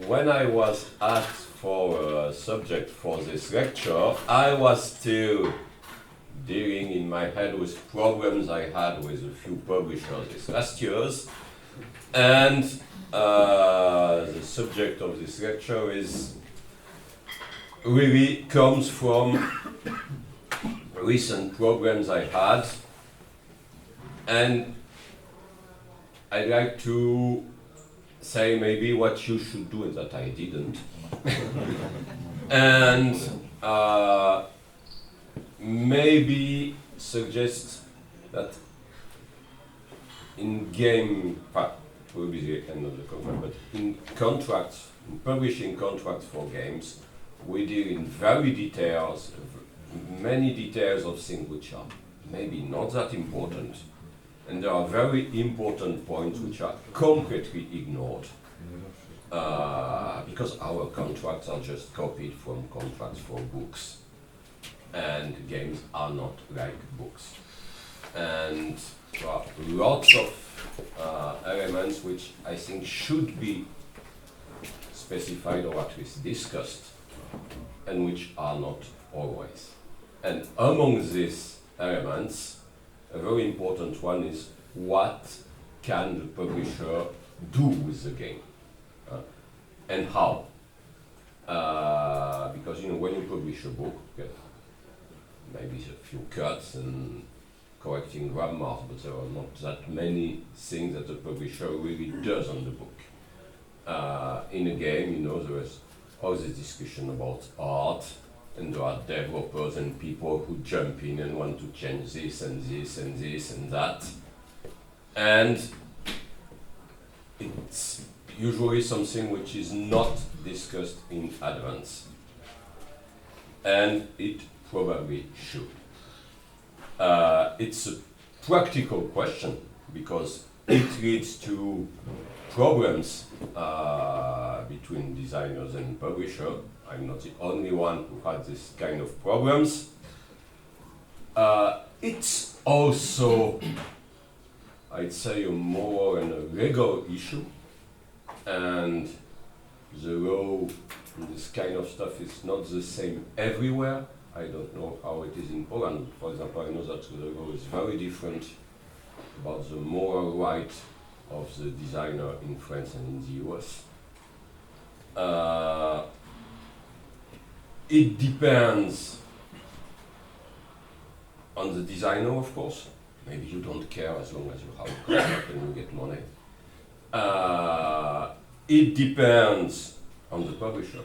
when I was asked for a subject for this lecture, I was still dealing in my head with problems I had with a few publishers this last years. And the subject of this lecture is really comes from recent problems I had, and I'd like to say maybe what you should do and that I didn't. And maybe suggest that in game, will be the end of the conference, but in contracts, in publishing contracts for games, we deal in very details, many details of things which are maybe not that important. And there are very important points which are completely ignored because our contracts are just copied from contracts for books, and games are not like books. And there are lots of elements which I think should be specified or at least discussed, and which are not always. And among these elements, a very important one is what can the publisher do with the game and how. Because when you publish a book, maybe a few cuts and correcting grammar, but there are not that many things that the publisher really does on the book. In a game, there is all this discussion about art, and there are developers and people who jump in and want to change this and this and this and that. And it's usually something which is not discussed in advance. And it probably should. It's a practical question because it leads to problems between designers and publisher. I'm not the only one who had this kind of problems. It's also, I'd say, a moral and a legal issue, and the law in this kind of stuff is not the same everywhere. I don't know how it is in Poland. For example, I know that the law is very different about the moral right of the designer in France and in the US. It depends on the designer, of course. Maybe you don't care as long as you have a product and you get money. It depends on the publisher,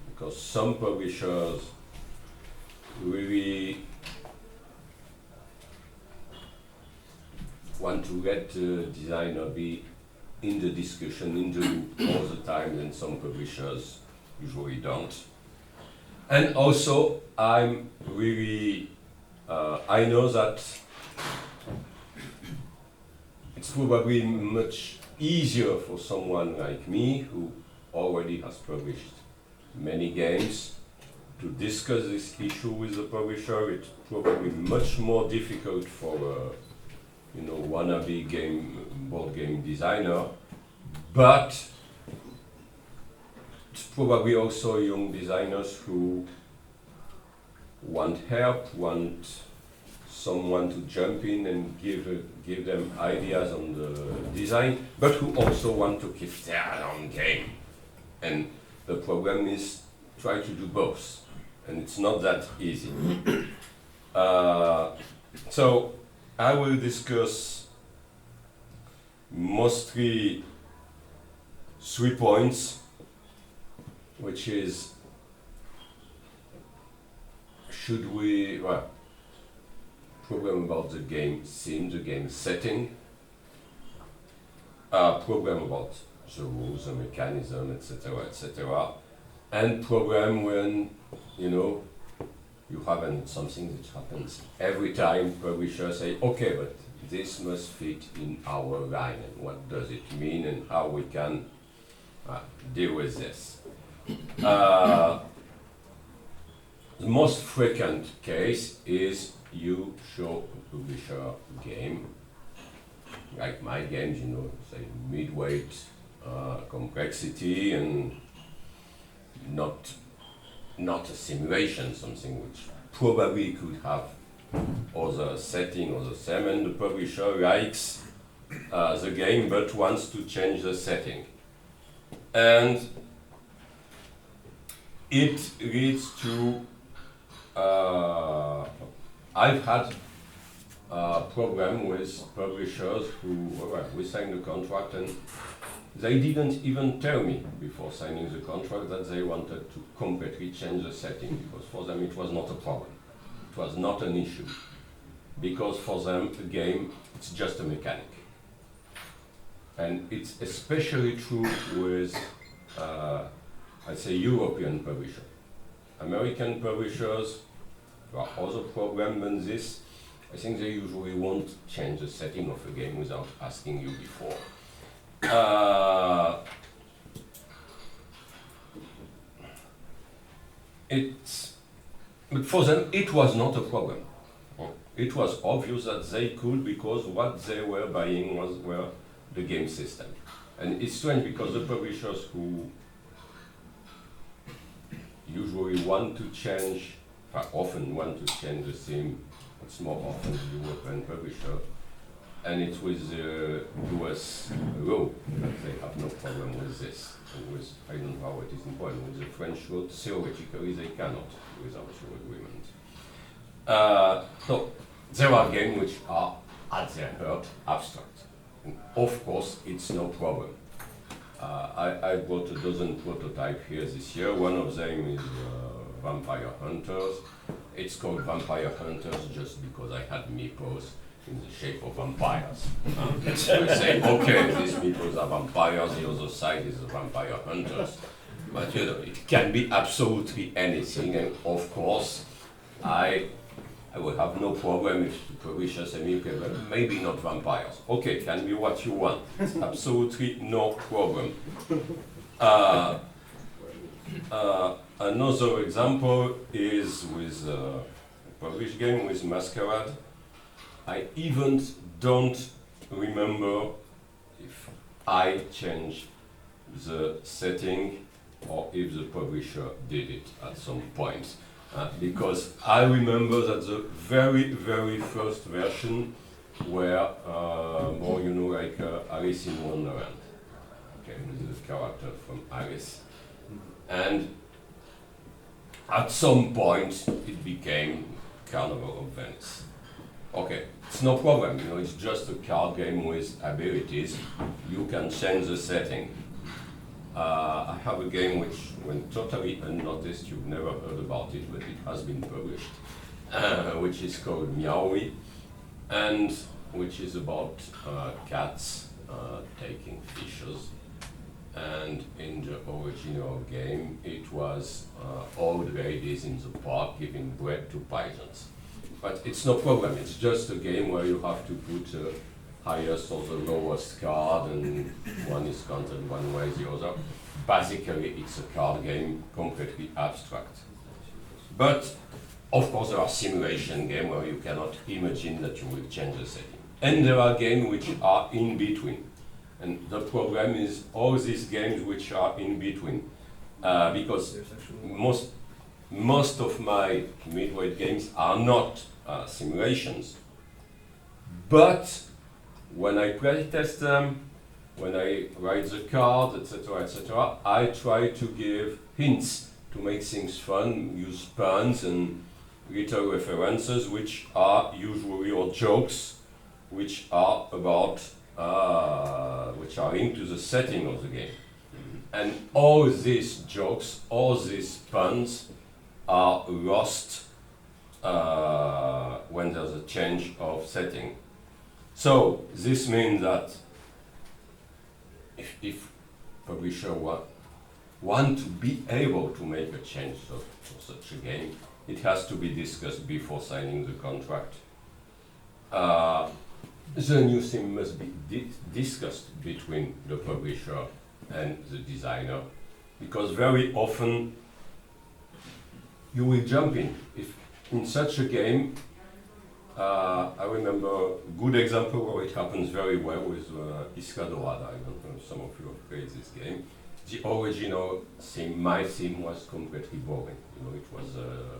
because some publishers really want to let the designer be in the discussion, in the loop all the time, and some publishers usually don't. And also, I'm really, I know that it's probably much easier for someone like me who already has published many games to discuss this issue with the publisher. It's probably much more difficult for a wannabe board game designer, but it's probably also young designers who want help, want someone to jump in and give them ideas on the design, but who also want to keep their own game. And the problem is try to do both, and it's not that easy. So I will discuss mostly 3 points, which is problem about the game theme, the game setting, problem about the rules, the mechanism, etc., etc., and problem when you have something that happens every time. Publishers say, okay, but this must fit in our line, and what does it mean, and how we can deal with this. The most frequent case is you show a publisher game, like my games, say mid-weight complexity and not a simulation, something which probably could have other setting or the same, and the publisher likes the game but wants to change the setting. And it leads to, I've had a problem with publishers who, all right, we signed the contract and they didn't even tell me before signing the contract that they wanted to completely change the setting, because for them it was not a problem. It was not an issue. Because for them, a game, it's just a mechanic. And it's especially true with, I'd say, European publishers. American publishers, there are other problems than this. I think they usually won't change the setting of a game without asking you before. But for them, it was not a problem. It was obvious that they could, because what they were buying were the game system. And it's strange because the publishers who usually want to change, often want to change the theme, it's more often the European publisher, and it's with the US law that they have no problem with this. And with, I don't know how it is in Poland, with the French law, theoretically they cannot without your agreement. So there are games which are at their heart abstract. And of course, it's no problem. I bought a dozen prototypes here this year. One of them is Vampire Hunters. It's called Vampire Hunters just because I had meeples in the shape of vampires. So I say, okay, these meeples are vampires, the other side is the Vampire Hunters. But you know, it can be absolutely anything, and of course, I will have no problem if the publisher says me, okay, well, maybe not vampires. Okay, can be what you want. It's absolutely no problem. Another example is with a Polish game with Masquerade. I even don't remember if I changed the setting or if the publisher did it at some point. Because I remember that the very, very first version were more, you know, like Alice in Wonderland. Okay, with the character from Alice. And at some point it became Carnival of Venice. Okay, it's no problem, you know, it's just a card game with abilities. You can change the setting. I have a game which went totally unnoticed, you've never heard about it, but it has been published, which is called Meowie, and which is about cats taking fishes. And in the original game, it was old ladies in the park giving bread to pigeons. But it's no problem, it's just a game where you have to put highest or the lowest card, and one is counted one way, the other. Basically, it's a card game, completely abstract. But, of course, there are simulation games where you cannot imagine that you will change the setting. And there are games which are in between. And the problem is all these games which are in between. Because most of my midweight games are not simulations. But when I playtest them, when I write the cards, etc., I try to give hints to make things fun, use puns and little references which are usually, or jokes, which are about, which are into the setting of the game. And all these jokes, all these puns are lost when there's a change of setting. So this means that if publisher want to be able to make a change for such a game, it has to be discussed before signing the contract. The new thing must be discussed between the publisher and the designer, because very often you will jump in. If in such a game, I remember a good example where it happens very well with Isla Dorada. I don't know if some of you have played this game. The original theme, my theme, was completely boring. You know, it was a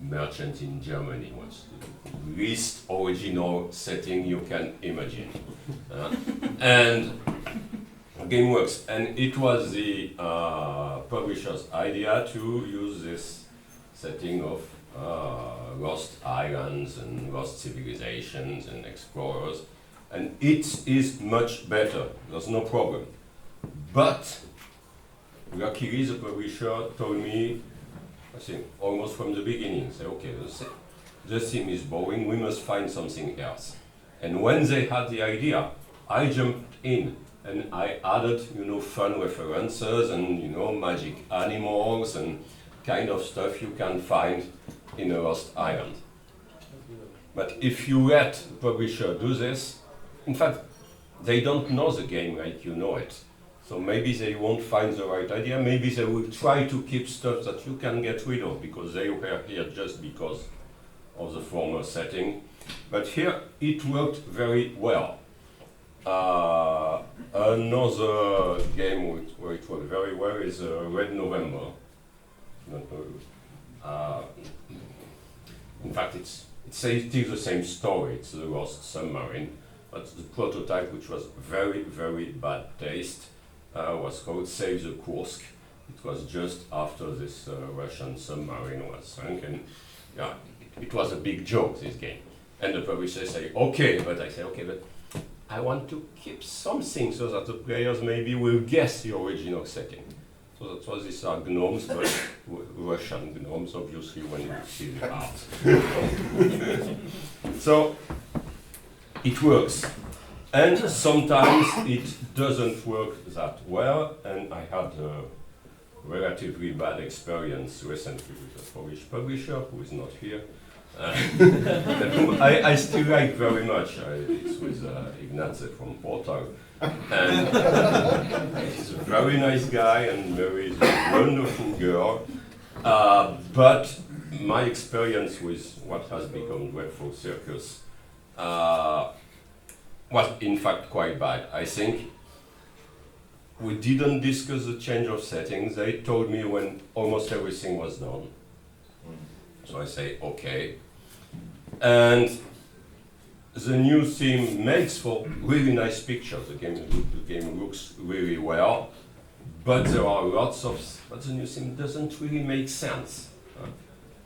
merchant in Germany. It was the least original setting you can imagine. And the game works. And it was the publisher's idea to use this setting of lost islands and lost civilizations and explorers. And it is much better. There's no problem. But luckily, the publisher told me, I think, almost from the beginning, say, okay, the theme is boring, we must find something else. And when they had the idea, I jumped in and I added, you know, fun references and, you know, magic animals and kind of stuff you can find in a lost island. But if you let the publisher do this, in fact, they don't know the game like you know it. So maybe they won't find the right idea. Maybe they will try to keep stuff that you can get rid of because they were here just because of the former setting. But here it worked very well. Another game where it worked very well is Red November. In fact, it tells the same story. It's the lost submarine, but the prototype, which was very, very bad taste, was called Save the Kursk. It was just after this Russian submarine was sunk, and yeah, it was a big joke, this game. And the publisher say, okay, but I say, okay, but I want to keep something so that the players maybe will guess the original setting. So that was these gnomes, but Russian gnomes, obviously, when you see the art. So it works. And sometimes it doesn't work that well, and I had a relatively bad experience recently with a Polish publisher who is not here, whom I still like very much. It's with Ignacy from Portal. And he's a very nice guy and Mary is a wonderful girl. But my experience with what has become Dreadful Circus was in fact quite bad. I think we didn't discuss the change of settings. They told me when almost everything was done. So I say, okay. And the new theme makes for really nice pictures. The game looks really well, but there are lots of, but the new theme doesn't really make sense.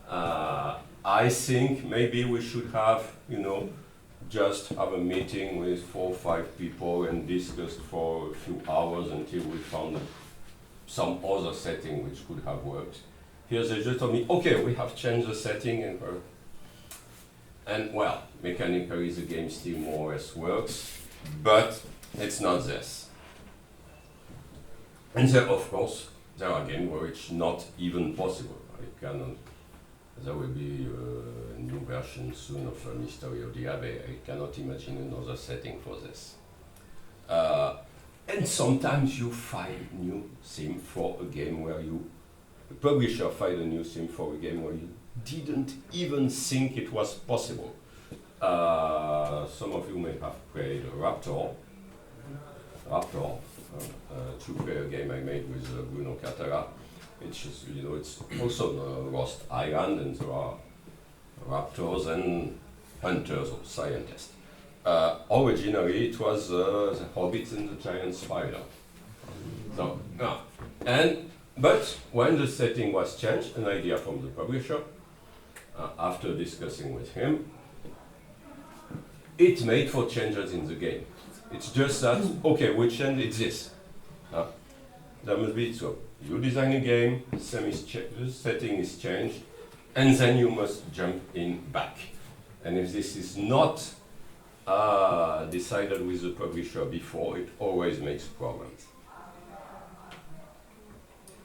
I think maybe we should have, you know, just have a meeting with 4 or 5 people and discuss for a few hours until we found some other setting which could have worked. Here they just told me, okay, we have changed the setting and well, mechanically the game still more or less works, but it's not this. And there, of course, there are games where it's not even possible. There will be a new version soon of Mystery of the Abbey. I cannot imagine another setting for this. And sometimes you find new theme for a game where the publisher find a new theme for a game where you didn't even think it was possible. Some of you may have played Raptor, a 2-player game I made with Bruno Faidutti. It's just, you know, it's also a lost island, and there are raptors and hunters or scientists. Originally, it was the Hobbit and the Giant Spider. So, but when the setting was changed, an idea from the publisher, after discussing with him, it made for changes in the game. It's just that, okay, we change it this. There must be, so you design a game, the setting is changed, and then you must jump in back. And if this is not decided with the publisher before, it always makes problems.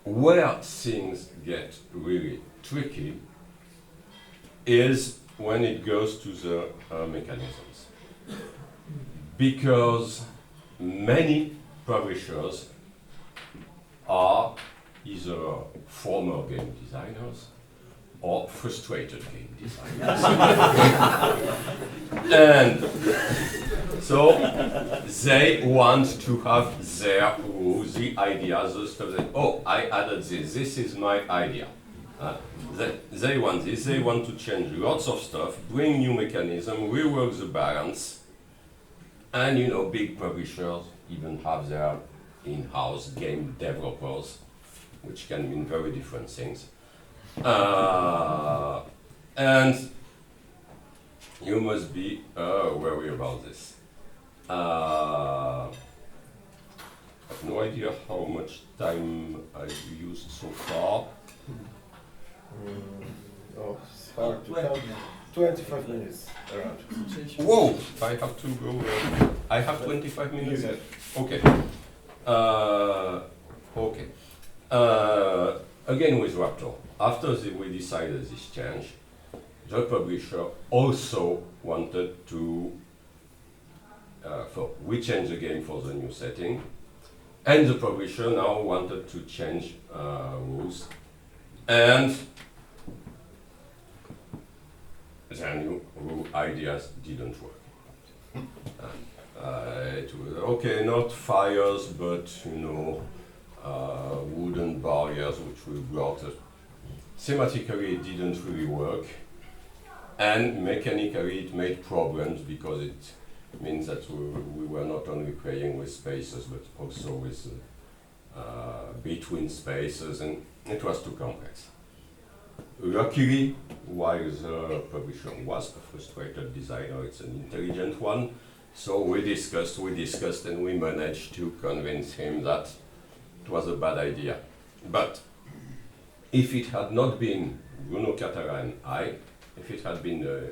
Where things get really tricky is when it goes to the mechanisms. Because many publishers are either former game designers or frustrated game designers. And so they want to have their rules, the ideas, the stuff that, oh, I added this is my idea. They want this, they want to change lots of stuff, bring new mechanism, rework the balance, and big publishers even have their in-house game developers, which can mean very different things. And you must be wary about this. I have no idea how much time I've used so far. It's hard to count. 25 minutes around. Whoa! I have to go. I have 25 minutes. Yes. Okay. Okay. Again with Raptor. After we decided this change, the publisher also wanted to. We changed the game for the new setting, and the publisher now wanted to change rules, and the new rule ideas didn't work. It was okay, not fires, but wooden barriers which we brought. Thematically, it didn't really work, and mechanically, it made problems because it means that we were not only playing with spaces, but also with between spaces, and it was too complex. Luckily, while the publisher was a frustrated designer, it's an intelligent one, so we discussed, and we managed to convince him that it was a bad idea. But if it had not been Bruno Catara and I, if it had been a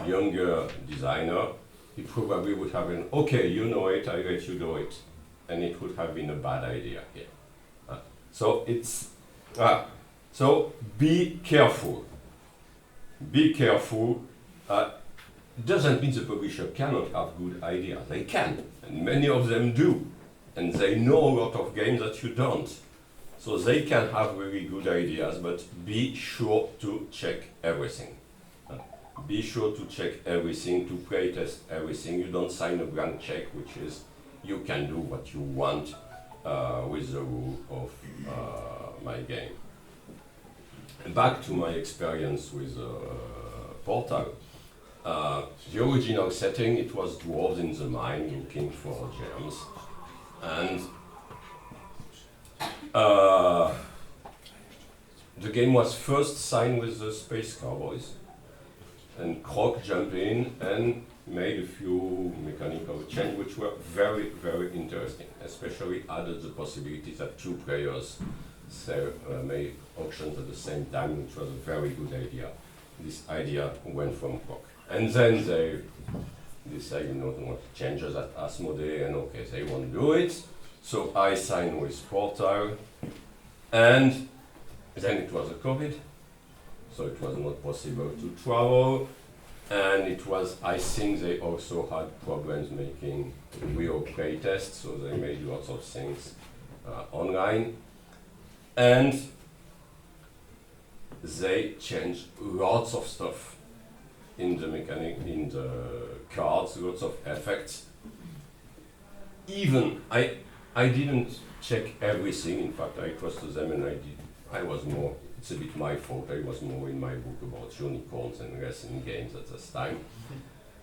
younger designer, he probably would have been, okay, you know it, I let you do it. And it would have been a bad idea here. So be careful. Be careful. It doesn't mean the publisher cannot have good ideas. They can, and many of them do. And they know a lot of games that you don't. So they can have really good ideas, but be sure to check everything. Be sure to check everything, to play test everything. You don't sign a blank check, which is you can do what you want with the rule of my game. Back to my experience with Portal. The original setting, it was dwarves in the mine looking for gems. And the game was first signed with the Space Cowboys. And Croc jumped in and made a few mechanical changes which were very, very interesting. Especially added the possibility that two players made auctions at the same time, which was a very good idea. This idea went from Croc. And then they decided not to change that Asmodee, and okay, they won't do it. So I signed with Portal, and then it was a COVID. So it was not possible to travel, and it was, I think they also had problems making real play tests, so they made lots of things online. And they changed lots of stuff in the mechanic, in the cards, lots of effects. Even, I didn't check everything, in fact I trusted them, and I was more, it's a bit my fault, I was more in my book about unicorns and less in games at this time.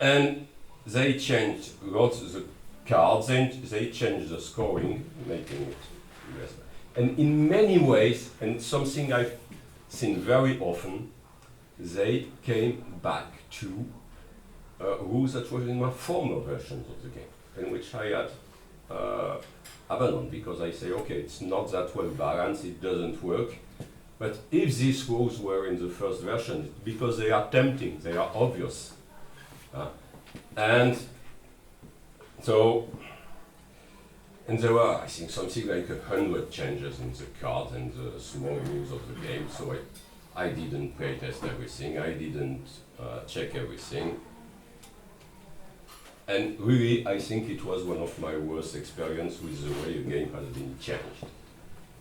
And they changed lots of the cards, and they changed the scoring, making it less. And in many ways, and something I've seen very often, they came back to rules that were in my former versions of the game, in which I had abandoned, because I say, okay, it's not that well balanced, it doesn't work. But if these rules were in the first version, because they are tempting, they are obvious. And so, and there were, I think, something like 100 changes in the cards and the small rules of the game, so I didn't playtest everything, I didn't check everything. And really, I think it was one of my worst experiences with the way a game has been changed.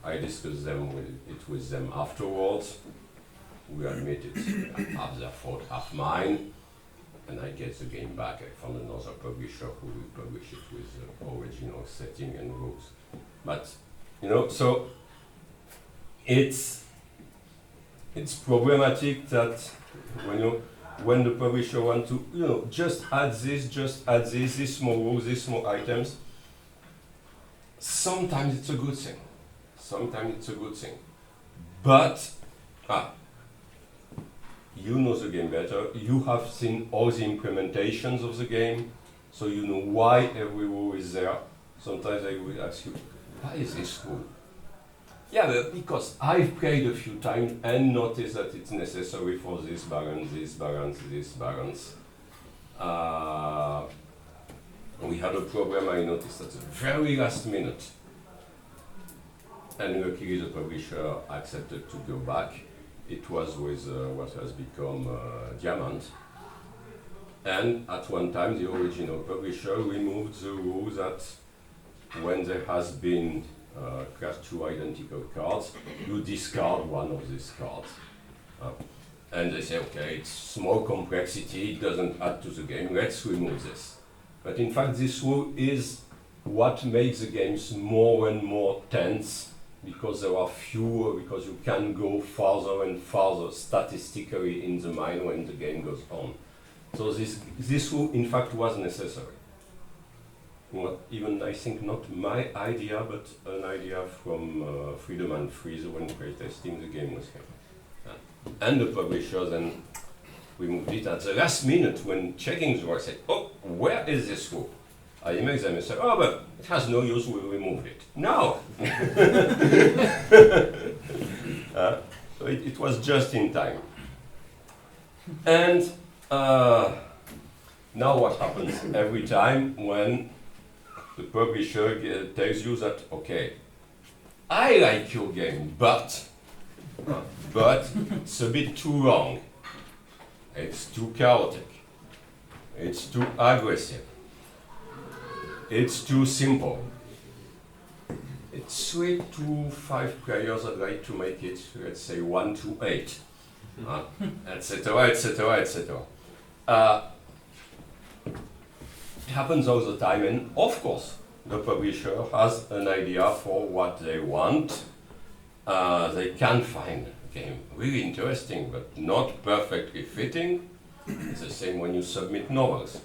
I discussed it with them afterwards. We admit it's half their fault, half mine. and I get the game back. I found another publisher who will publish it with the original setting and rules. But so it's problematic that when the publisher wants to just add this small rules, these small items. Sometimes it's a good thing. But you know the game better. You have seen all the implementations of the game, so you know why every rule is there. Sometimes I will ask you, why is this rule? Yeah, but because I've played a few times and noticed that it's necessary for this balance. We had a problem, I noticed at the very last minute. And luckily the publisher accepted to go back. It was with what has become Diamant. And at one time the original publisher removed the rule that when there has been class 2 identical cards, you discard one of these cards. And they say, okay, it's small complexity, it doesn't add to the game, let's remove this. But in fact, this rule is what makes the games more and more tense, because there are fewer, because you can go farther and farther statistically in the mind when the game goes on. So this rule, in fact, was necessary. Even I think not my idea, but an idea from Freedom and Freeze when playtesting the game with him. And the publisher then removed it at the last minute when checking the rule. I said, oh, where is this rule? I emailed them and said, oh, but it has no use, we'll remove it. No! So it was just in time. And now what happens every time when the publisher tells you that, okay, I like your game, but it's a bit too long. It's too chaotic. It's too aggressive. It's too simple. It's 3 to 5 players. I'd like to make it, let's say, 1 to 8, etc., etc., etc. It happens all the time, and of course, the publisher has an idea for what they want. They can find a game really interesting, but not perfectly fitting. It's the same when you submit novels.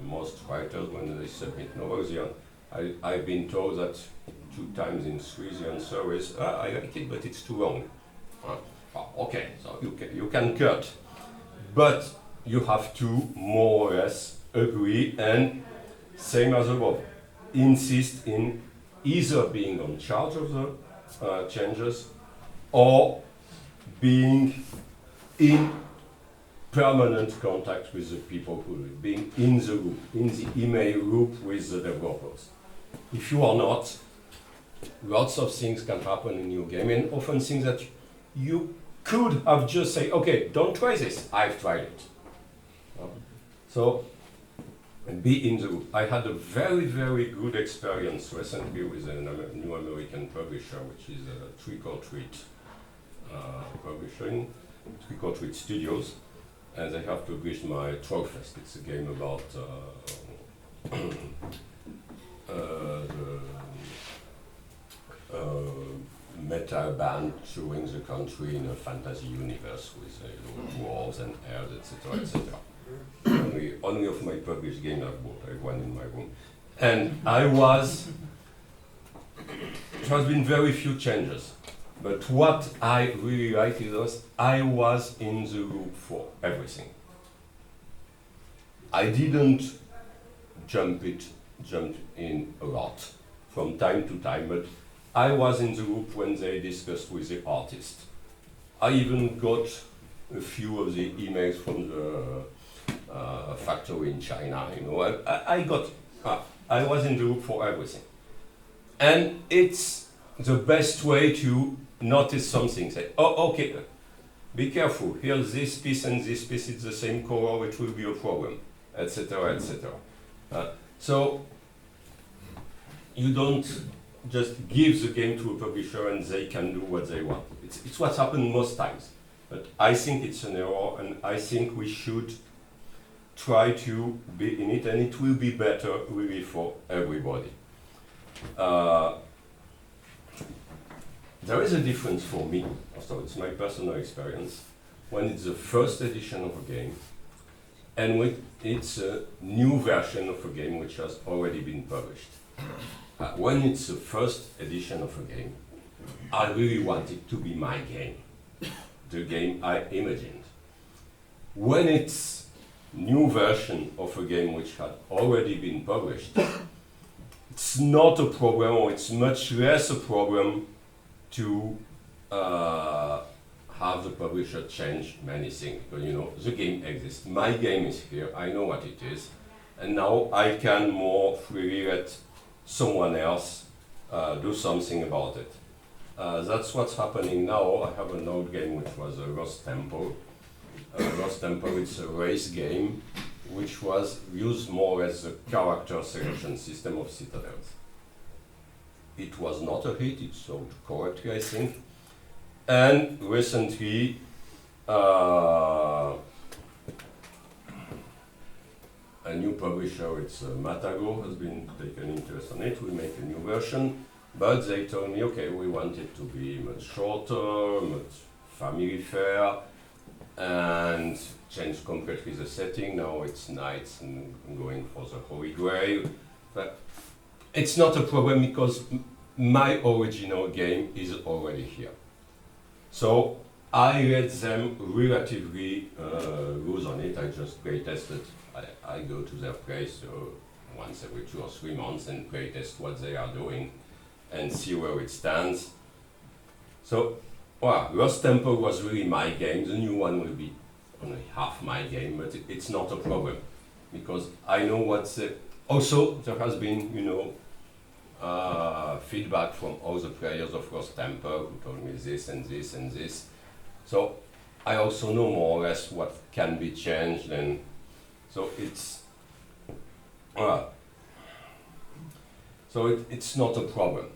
Most writers, when they submit novels, I've been told that 2 times in 3 the answer is, I like it, but it's too long. Okay, so you can cut. But you have to more or less agree and, same as above, insist in either being on charge of the changes or being in permanent contact with the people who are being in the loop, in the email loop with the developers. If you are not, lots of things can happen in your game, and often things that you could have just said, okay, don't try this, I've tried it. So, be in the loop. I had a very, very good experience recently with a new American publisher, which is Trick or Treat publishing, Trick or Treat Studios, and they have published my Trollfest. It's a game about the metal band touring the country in a fantasy universe with dwarves and elves, etc., etc. Only of my published game I've bought. I have one in my room. And it has been very few changes. But what I really like is I was in the loop for everything. I didn't jump in a lot from time to time, but I was in the loop when they discussed with the artist. I even got a few of the emails from the factory in China. I was in the loop for everything. And it's the best way to notice something. Say, oh, okay, be careful. Here's this piece and this piece. It's the same color. It will be a problem, etc., etc. So you don't just give the game to a publisher and they can do what they want. It's what's happened most times. But I think it's an error, and I think we should try to be in it, and it will be better really for everybody. There is a difference for me, so it's my personal experience, when it's the first edition of a game and when it's a new version of a game which has already been published. When it's the first edition of a game, I really want it to be my game, the game I imagined. When it's new version of a game which had already been published, it's not a problem, or it's much less a problem to have the publisher change many things. But you know, the game exists. My game is here. I know what it is, and now I can more freely let someone else do something about it. That's what's happening now. I have an old game which was a Lost Temple. Lost Temple, it's a race game which was used more as a character selection system of Citadels. It was not a hit, it sold correctly, I think. And recently, a new publisher, it's Matago, has been taken interest on it. We make a new version, but they told me, okay, we want it to be much shorter, much family fare, and change completely the setting. Now it's knights and going for the Holy Grail. But it's not a problem because my original game is already here. So I let them relatively loose on it. I just play test it. I go to their place once every 2 or 3 months and play test what they are doing and see where it stands. So, well, Lost Temple was really my game. The new one will be only half my game, but it's not a problem because I know what's the. Also, there has been, you know, feedback from all the players of Lost Temple who told me this and this and this. So I also know more or less what can be changed, and so it's it's not a problem.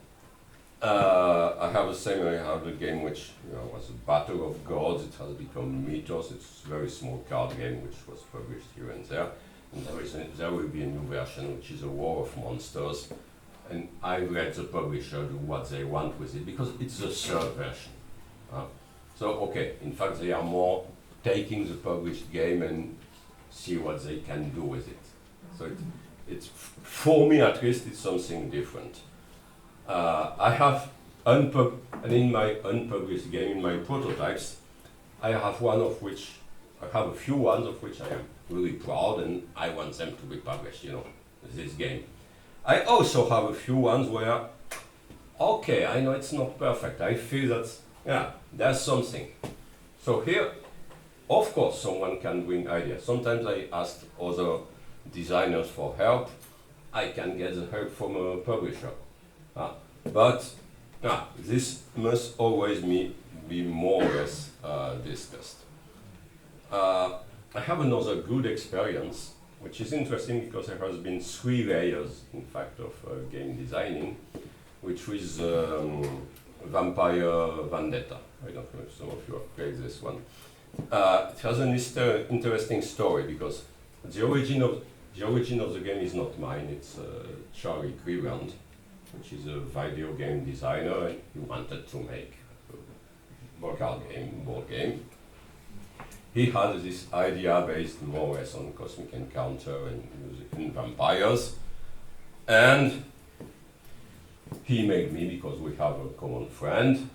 I have the same. I have the game which was a Battle of Gods. It has become Mythos. It's a very small card game which was published here and there. And there will be a new version which is a War of Monsters. And I let the publisher do what they want with it because it's the third version. So okay, in fact they are more taking the published game and see what they can do with it. So it's for me at least it's something different. I have and in my unpublished game, in my prototypes, I have a few ones of which I am really proud and I want them to be published, you know, this game. I also have a few ones where, okay, I know it's not perfect. I feel that, yeah, there's something. So here, of course, someone can bring ideas. Sometimes I ask other designers for help. I can get the help from a publisher. But this must always be more or less discussed. I have another good experience, which is interesting because there has been 3 layers, in fact, of game designing, which was Vampire Vendetta. I don't know if some of you have played this one. It has an interesting story because the origin of the game is not mine. It's Charlie Cleveland, which is a video game designer, and he wanted to make a board game. He had this idea based more or less on Cosmic Encounter and vampires, and he made me because we have a common friend,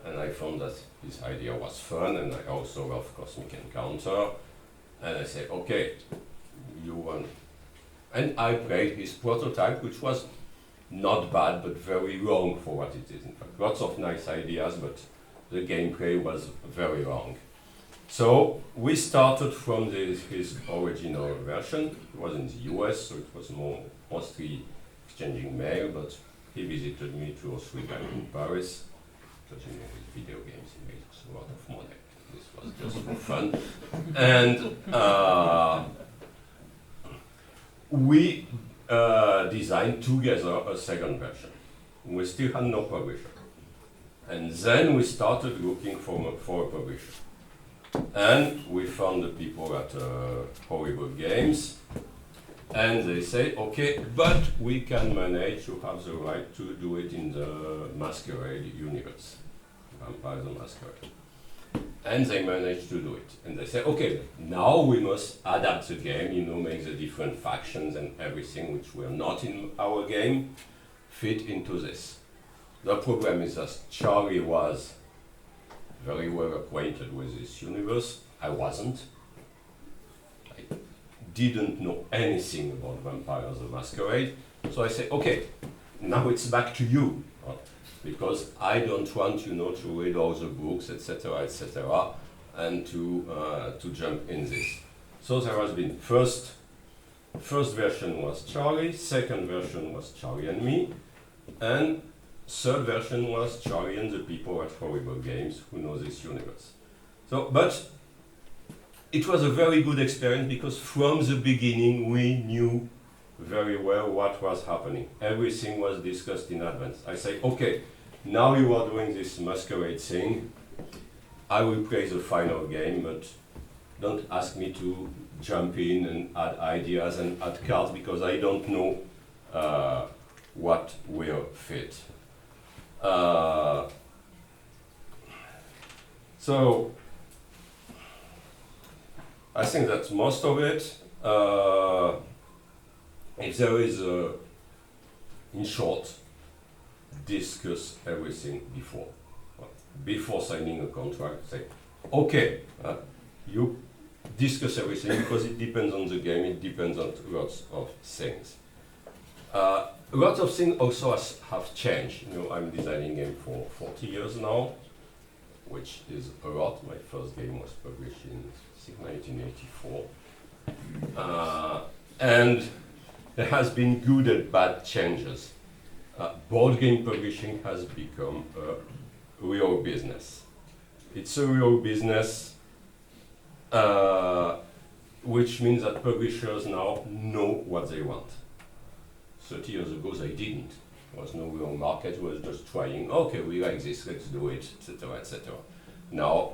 and I found that his idea was fun, and I also love Cosmic Encounter, and I said, okay, you want, and I played his prototype, which was not bad, but very long for what it is. In fact, lots of nice ideas, but the gameplay was very long. So we started from his original version. It was in the US, so it was mostly exchanging mail, but he visited me 2 or 3 times in Paris, because you know, with video games he makes a lot of money. This was just for fun. And we designed together a second version. We still had no publisher. And then we started looking for a publisher. And we found the people at Horrible Games, and they say, okay, but we can manage to have the right to do it in the Masquerade universe, Vampire the Masquerade. And they managed to do it. And they say, okay, now we must adapt the game, you know, make the different factions and everything which were not in our game fit into this. The problem is that Charlie was very well acquainted with this universe. I wasn't. I didn't know anything about Vampires the Masquerade. So I say, okay, now it's back to you. Because I don't want, you know, to read all the books, etc., and to jump in this. So there has been first version was Charlie, second version was Charlie and me, and third version was Charlie and the people at Horrible Games who know this universe. So, but it was a very good experience because from the beginning we knew very well what was happening. Everything was discussed in advance. I say, okay, now you are doing this Masquerade thing. I will play the final game, but don't ask me to jump in and add ideas and add cards because I don't know what will fit. So I think that's most of it. If there is in short, discuss everything before signing a contract. Say, okay, you discuss everything because it depends on the game, it depends on lots of things. Lots of things also have changed. You know, I'm designing game for 40 years now, which is a lot. My first game was published in 1984. And there has been good and bad changes. Board game publishing has become a real business. It's a real business, which means that publishers now know what they want. 30 years ago, they didn't. There was no real market, it was just trying, okay, we like this, let's do it, etc., etc. Now,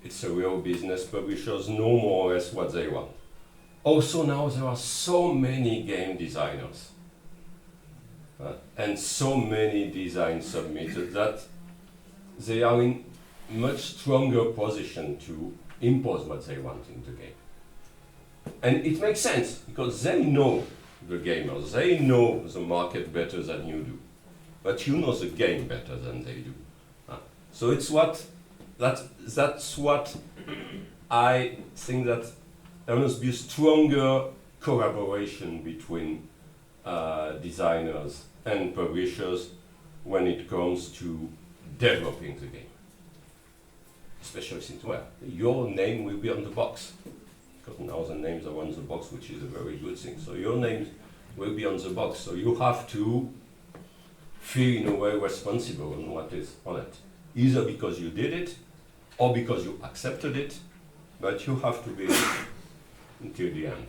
it's a real business. Publishers know more or less what they want. Also now there are so many game designers and so many designs submitted that they are in much stronger position to impose what they want in the game. And it makes sense because they know the gamers, they know the market better than you do, but you know the game better than they do. So it's that's what I think that there must be a stronger collaboration between designers and publishers when it comes to developing the game. Especially since, well, your name will be on the box. Because now the names are on the box, which is a very good thing. So your name will be on the box. So you have to feel in a way responsible on what is on it. Either because you did it, or because you accepted it, but you have to be until the end.